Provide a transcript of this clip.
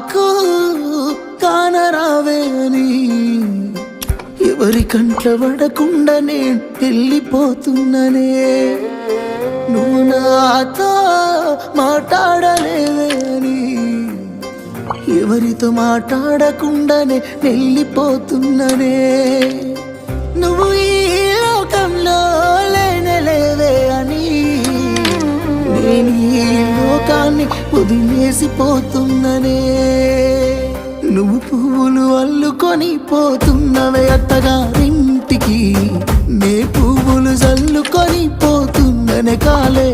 నాకు కానరావే అని ఎవరి కంట్ల పడకుండా నేను వెళ్ళిపోతున్ననే నువ్వు నాతో మాట్లాడలేవే అని ఎవరితో మాట్లాడకుండానే వెళ్ళిపోతున్ననే నువ్వు ఈ లోకంలో లేనలేవే అని నేను ఈ లోకాన్ని వదిలేసిపోతున్ననే నువ్వు పువ్వులు అల్లుకొని పోతున్నవే అత్తగారింటికి నే పువ్వులు జల్లుకొని పోతున్ననే కాలే